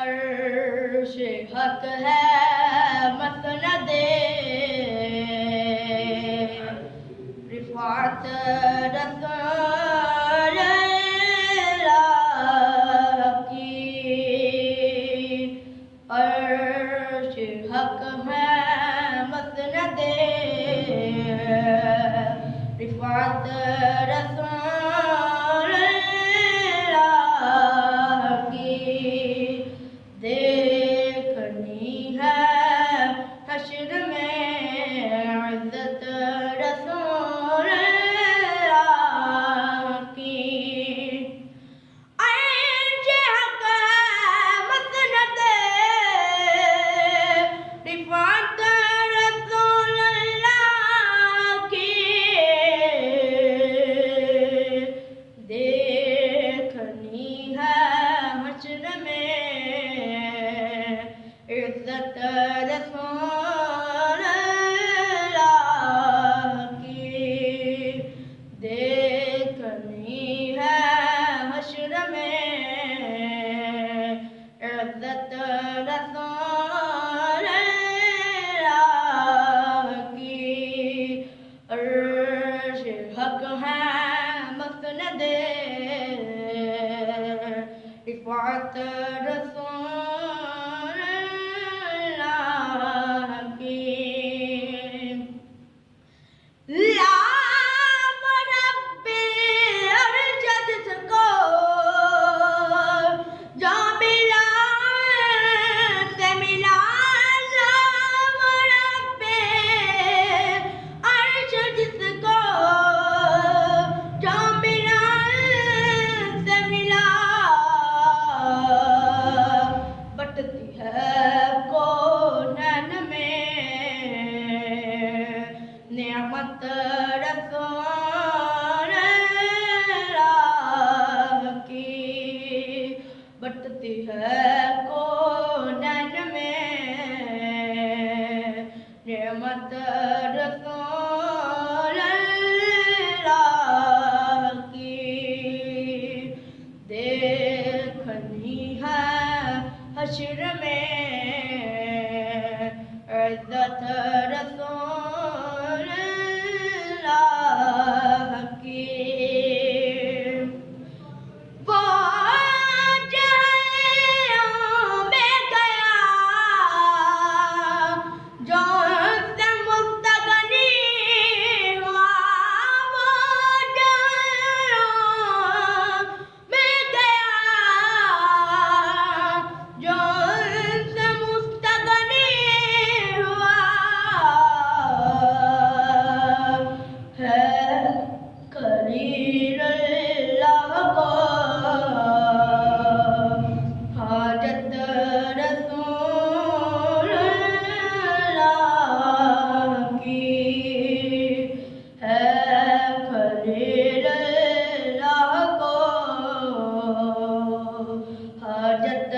عرش حق ہے مسند رفعت رسول اللہ کی عرش حق ہے مسند رفعت رسول اللہ کی دیکھنی ہے حشر میں عزت رسول اللہ کی عرش حق ہے مسند رفعت رسول اللہ کی دیکھنی ہے حشر میں عزت رسول اللہ کی دیکھنی ہے حشر میں عزت رسول اللہ کی عرش حق ہے مسند رفعت رسول اللہ کی لام ربی ارشد کو جو ملا سے ملا لام ربی ارشد کو جو ملا سے ملا بٹتی ہے کونین میں نعمت رسول اللہ کی بٹتی ہے کونین میں نعمت رسول اللہ کی دیکھنی ہے حشر میں عزت رسول اللہ کی وہ جہنم میں گیا جو ان سے مستغنی ہوا وہ جہنم میں گیا جو ان سے مستغنی ہوا ہے خلیل اللہ کو حاجت رسول اللہ کی ہے خلیل اللہ کو حاجت